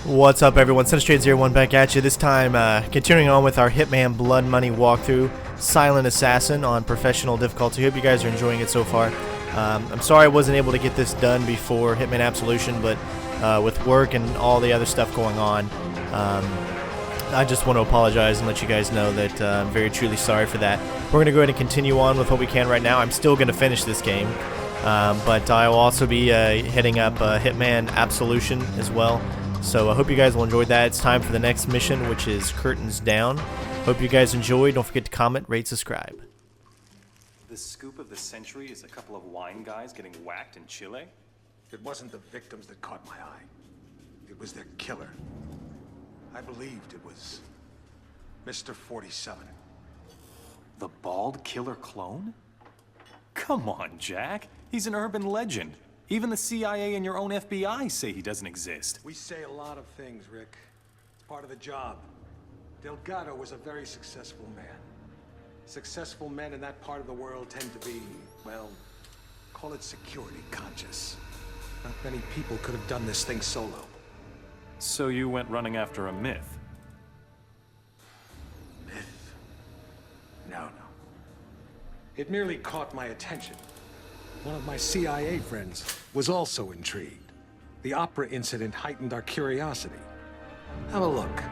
What's up, everyone? Sunstrade01 back at you. This time, continuing on with our Hitman Blood Money walkthrough, Silent Assassin on professional difficulty. Hope you guys are enjoying it so far. I'm sorry I wasn't able to get this done before Hitman Absolution, but with work and all the other stuff going on, I just want to apologize and let you guys know that I'm very truly sorry for that. We're going to go ahead and continue on with what we can right now. I'm still going to finish this game, but I will also be hitting up Hitman Absolution as well. So I hope you guys will enjoy that. It's time for the next mission, which is Curtains Down. Hope you guys enjoy. Don't forget to comment, rate, subscribe. The scoop of the century is a couple of wine guys getting whacked in Chile? It wasn't the victims that caught my eye. It was their killer. I believed it was Mr. 47. The bald killer clone? Come on, Jack. He's an urban legend. Even the CIA and your own FBI say he doesn't exist. We say a lot of things, Rick. It's part of the job. Delgado was a very successful man. Successful men in that part of the world tend to be, well, call it security conscious. Not many people could have done this thing solo. So you went running after a myth? Myth? No. It merely caught my attention. One of my CIA friends was also intrigued. The opera incident heightened our curiosity. Have a look.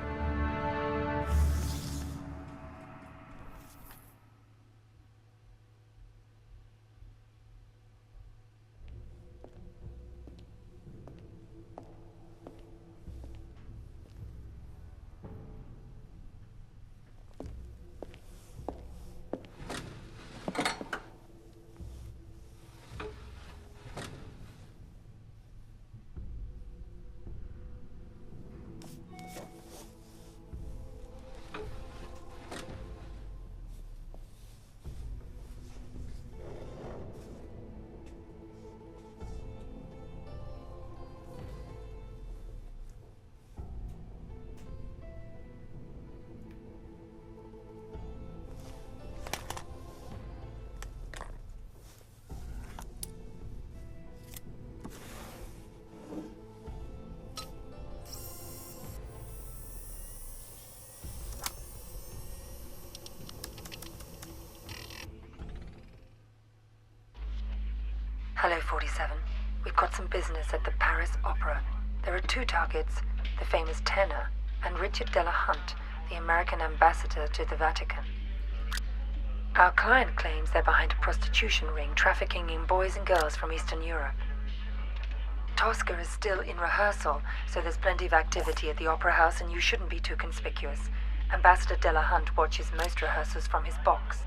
Hello, 47. We've got some business at the Paris Opera. There are two targets, the famous tenor and Richard Delahunt, the American ambassador to the Vatican. Our client claims they're behind a prostitution ring trafficking in boys and girls from Eastern Europe. Tosca is still in rehearsal, so there's plenty of activity at the Opera House and you shouldn't be too conspicuous. Ambassador Delahunt watches most rehearsals from his box.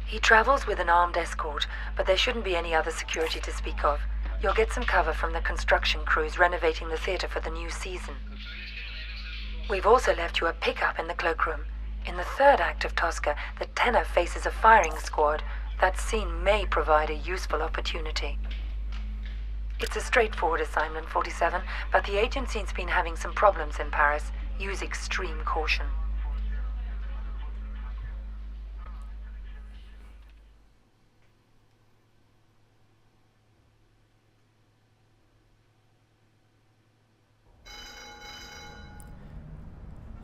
He travels with an armed escort, but there shouldn't be any other security to speak of. You'll get some cover from the construction crews renovating the theater for the new season. We've also left you a pickup in the cloakroom. In the third act of Tosca, the tenor faces a firing squad. That scene may provide a useful opportunity. It's a straightforward assignment, 47, but the agency's been having some problems in Paris. Use extreme caution.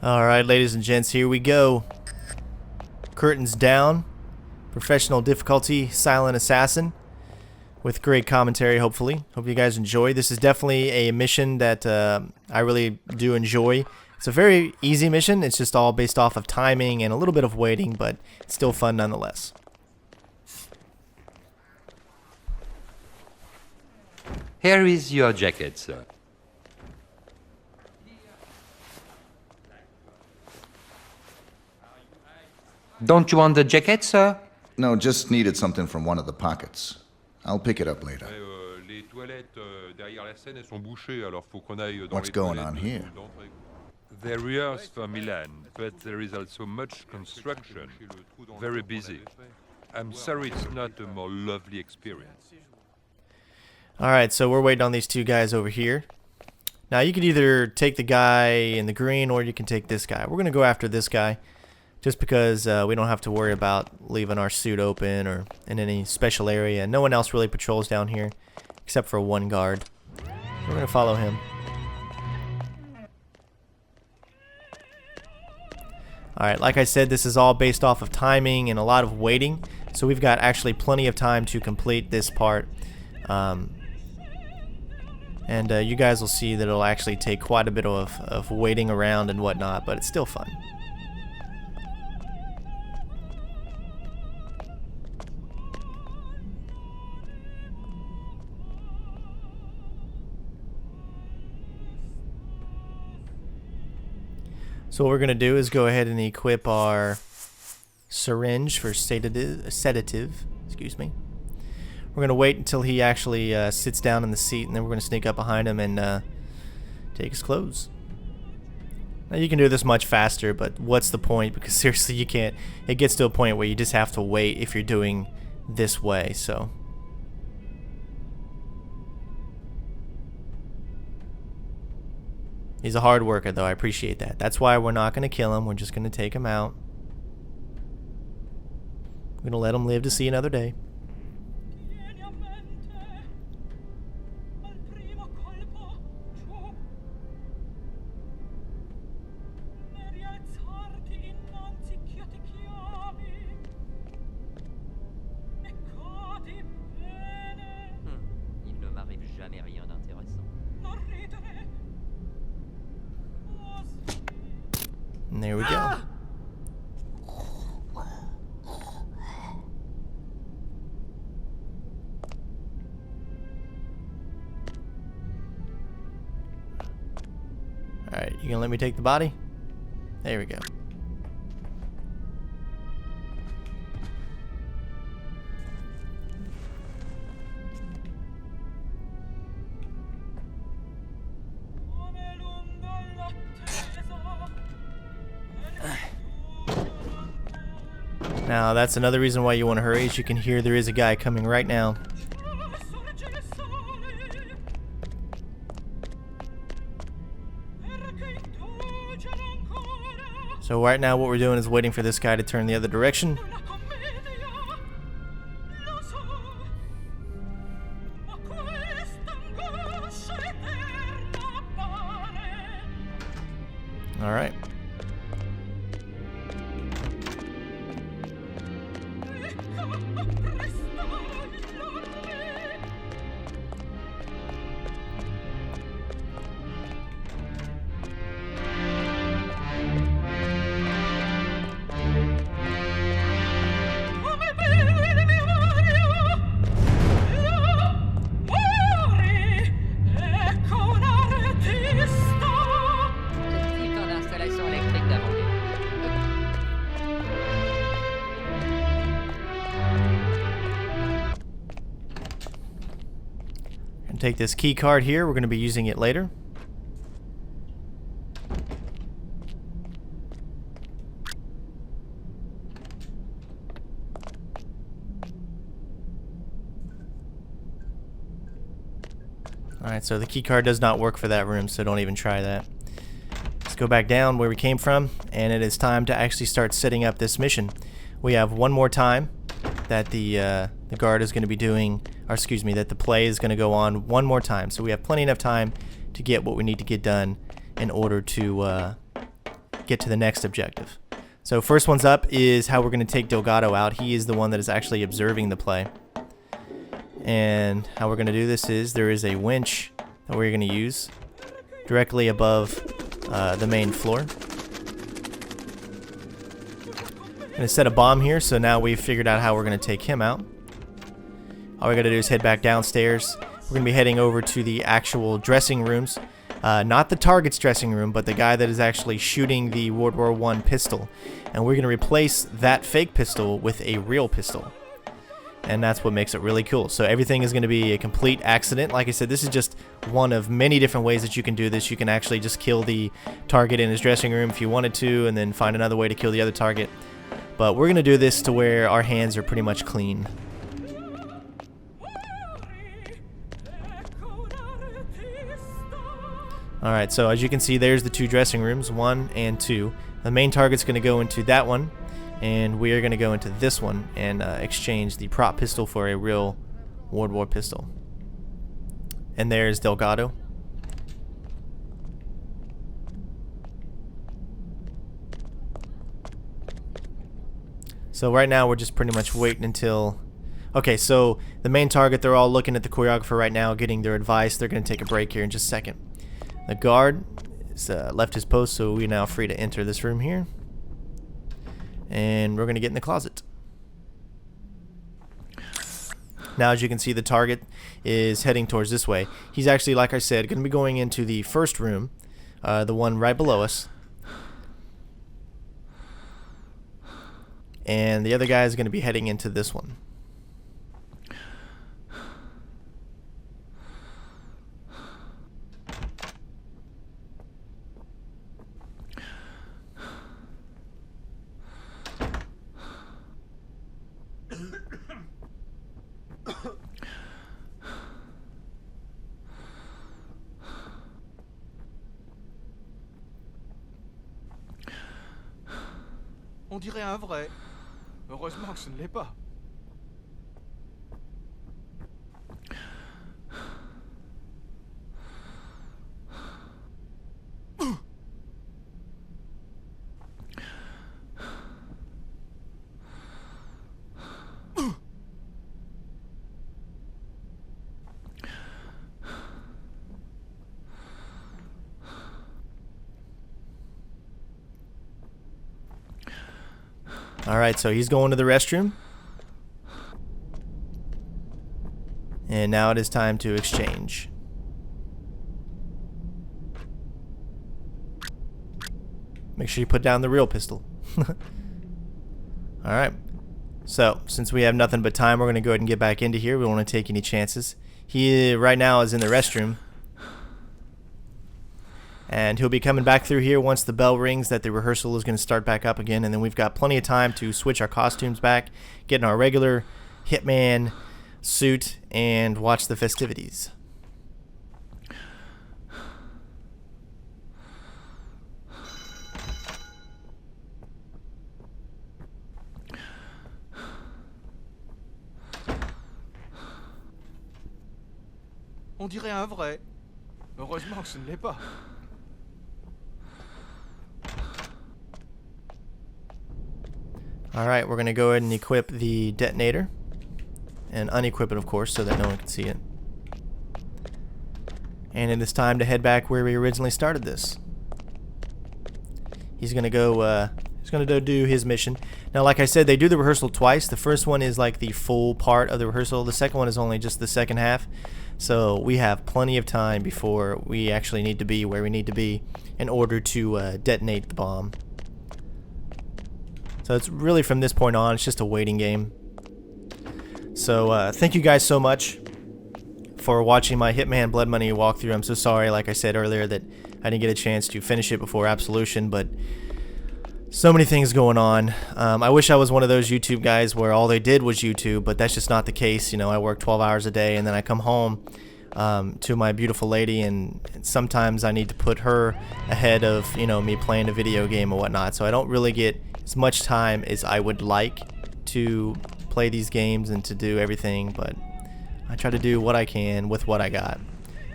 Alright, ladies and gents, here we go. Curtains Down. Professional difficulty, Silent Assassin. With great commentary, hopefully. Hope you guys enjoy. This is definitely a mission that I really do enjoy. It's a very easy mission. It's just all based off of timing and a little bit of waiting, but it's still fun nonetheless. Here is your jacket, sir. Don't you want the jacket, sir? No, just needed something from one of the pockets. I'll pick it up later. What's going on here? They rehearse for Milan, but there is also much construction. Very busy. I'm sorry it's not a more lovely experience. Alright, so we're waiting on these two guys over here. Now you could either take the guy in the green or you can take this guy. We're going to go after this guy. Just because we don't have to worry about leaving our suit open or in any special area. No one else really patrols down here except for one guard. We're going to follow him. Alright, like I said, this is all based off of timing and a lot of waiting. So we've got actually plenty of time to complete this part. And you guys will see that it'll actually take quite a bit of waiting around and whatnot, but it's still fun. So what we're going to do is go ahead and equip our syringe for sedative. Excuse me. We're going to wait until he actually sits down in the seat, and then we're going to sneak up behind him and take his clothes. Now you can do this much faster, but what's the point? Because seriously, you can't. It gets to a point where you just have to wait if you're doing this way, so... He's a hard worker, though. I appreciate that. That's why we're not going to kill him. We're just going to take him out. We're going to let him live to see another day. And there we go. Alright, you gonna let me take the body? There we go. Now, that's another reason why you want to hurry. As you can hear, there is a guy coming right now. So right now what we're doing is waiting for this guy to turn the other direction. All right. Take this key card here. We're going to be using it later. Alright, so the key card does not work for that room, so don't even try that. Let's go back down where we came from, and it is time to actually start setting up this mission. We have one more time that the guard is going to be doing, or excuse me, that the play is going to go on one more time. So we have plenty enough time to get what we need to get done in order to get to the next objective. So first one's up is how we're going to take Delgado out. He is the one that is actually observing the play. And how we're going to do this is there is a winch that we're going to use directly above the main floor. I'm going to set a bomb here, so now we've figured out how we're going to take him out. All we got to do is head back downstairs. We're going to be heading over to the actual dressing rooms. Not the target's dressing room, but the guy that is actually shooting the World War I pistol. And we're going to replace that fake pistol with a real pistol. And that's what makes it really cool. So everything is going to be a complete accident. Like I said, this is just one of many different ways that you can do this. You can actually just kill the target in his dressing room if you wanted to, and then find another way to kill the other target. But we're going to do this to where our hands are pretty much clean. Alright, so as you can see, there's the two dressing rooms, 1 and 2. The main target's going to go into that one, and we are going to go into this one and exchange the prop pistol for a real World War pistol. And there's Delgado. So right now we're just pretty much waiting until... Okay, so the main target, they're all looking at the choreographer right now, getting their advice. They're going to take a break here in just a second. The guard is, left his post, so we're now free to enter this room here. And we're going to get in the closet. Now, as you can see, the target is heading towards this way. He's actually, like I said, going to be going into the first room, the one right below us. And the other guy is going to be heading into this one. On dirait un vrai. Heureusement que ce ne l'est pas. Alright, so he's going to the restroom. And now it is time to exchange. Make sure you put down the real pistol. Alright. So, since we have nothing but time, we're going to go ahead and get back into here. We don't want to take any chances. He right now is in the restroom. And he'll be coming back through here once the bell rings that the rehearsal is going to start back up again. And then we've got plenty of time to switch our costumes back, get in our regular Hitman suit, and watch the festivities. On dirait un vrai. Heureusement que ce ne l'est pas. Alright, we're going to go ahead and equip the detonator. And unequip it, of course, so that no one can see it. And it is time to head back where we originally started this. He's going to go do his mission. Now, like I said, they do the rehearsal twice. The first one is like the full part of the rehearsal. The second one is only just the second half. So we have plenty of time before we actually need to be where we need to be in order to detonate the bomb. So it's really from this point on, it's just a waiting game. So thank you guys so much for watching my Hitman Blood Money walkthrough. I'm so sorry, like I said earlier, that I didn't get a chance to finish it before Absolution, but so many things going on. I wish I was one of those YouTube guys where all they did was YouTube, but that's just not the case. You know, I work 12 hours a day, and then I come home to my beautiful lady, and sometimes I need to put her ahead of, you know, me playing a video game or whatnot. So I don't really get as much time as I would like to play these games and to do everything, but I try to do what I can with what I got.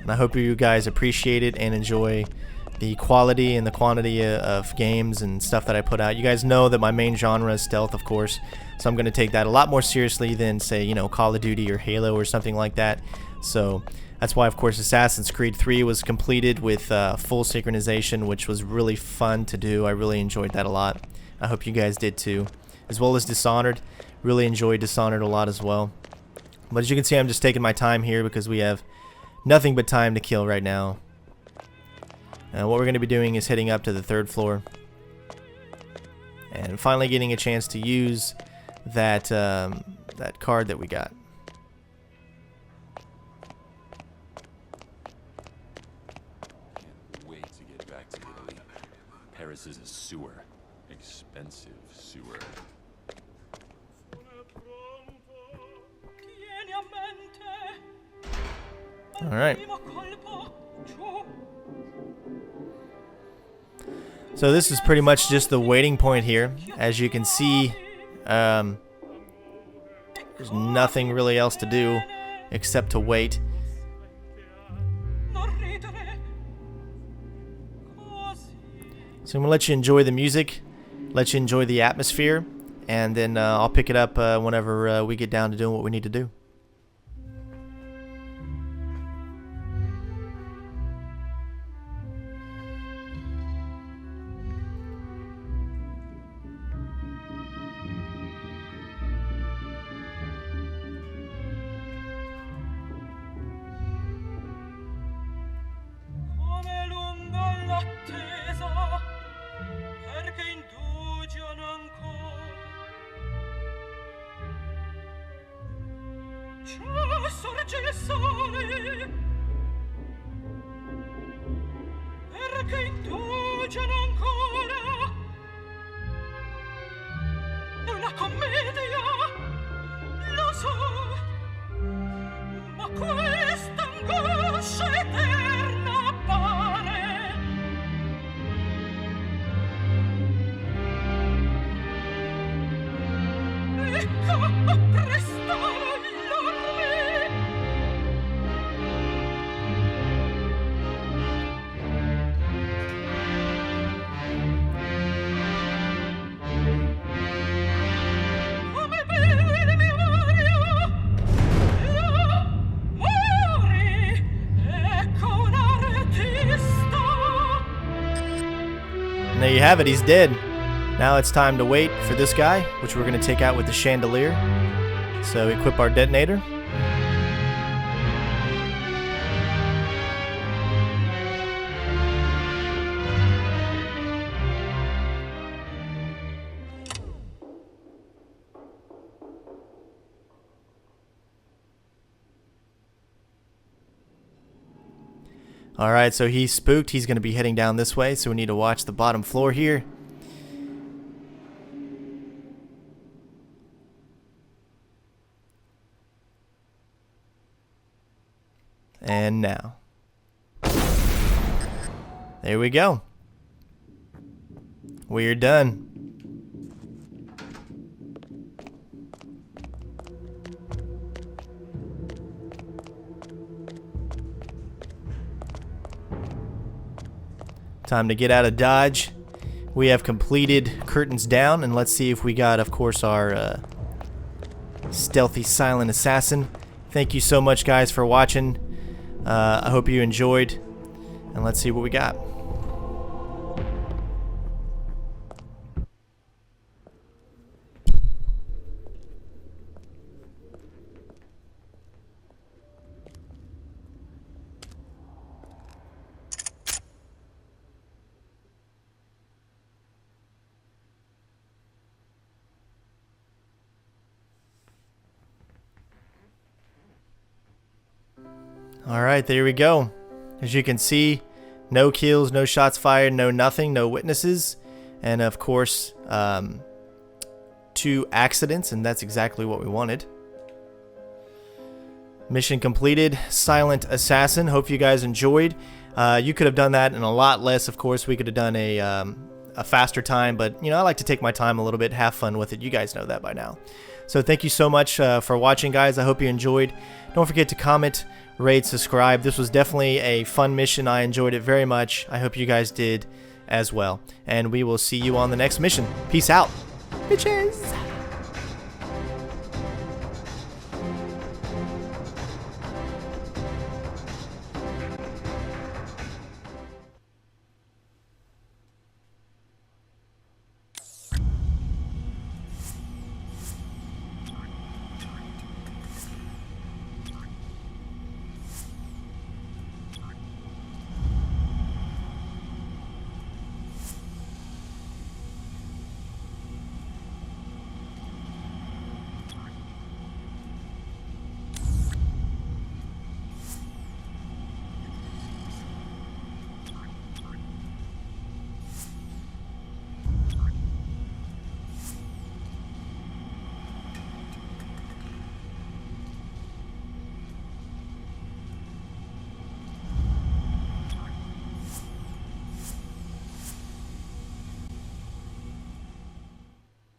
And I hope you guys appreciate it and enjoy the quality and the quantity of games and stuff that I put out. You guys know that my main genre is stealth, of course, so I'm going to take that a lot more seriously than, say, you know, Call of Duty or Halo or something like that. So that's why, of course, Assassin's Creed 3 was completed with full synchronization, which was really fun to do. I really enjoyed that a lot. I hope you guys did too. As well as Dishonored. Really enjoyed Dishonored a lot as well. But as you can see, I'm just taking my time here because we have nothing but time to kill right now. And what we're going to be doing is heading up to the 3rd floor. And finally getting a chance to use that, that card that we got. Can't wait to get back to Italy. Paris is a sewer. Expensive sewer. Alright. So this is pretty much just the waiting point here. As you can see, there's nothing really else to do except to wait. So I'm going to let you enjoy the music, let you enjoy the atmosphere, and then I'll pick it up whenever we get down to doing what we need to do. Sorge il sole, perché indugiano ancora una commedia, lo so, ma questa angoscia eterna appare. Ecco, apprestare And there you have it, he's dead. Now it's time to wait for this guy, which we're going to take out with the chandelier. So equip our detonator. Alright, so he's spooked. He's going to be heading down this way, so we need to watch the bottom floor here. And now. There we go. We're done. Time to get out of Dodge. We have completed Curtains Down, and let's see if we got, of course, our stealthy silent assassin. Thank you so much, guys, for watching. I hope you enjoyed, and let's see what we got. Alright, there we go. As you can see, no kills, no shots fired, no nothing, no witnesses, and of course, 2 accidents, and that's exactly what we wanted. Mission completed, Silent Assassin. Hope you guys enjoyed. You could have done that in a lot less, of course. We could have done a faster time, but, you know, I like to take my time a little bit, have fun with it. You guys know that by now. So thank you so much for watching, guys. I hope you enjoyed. Don't forget to comment, rate, subscribe. This was definitely a fun mission. I enjoyed it very much. I hope you guys did as well. And we will see you on the next mission. Peace out, bitches.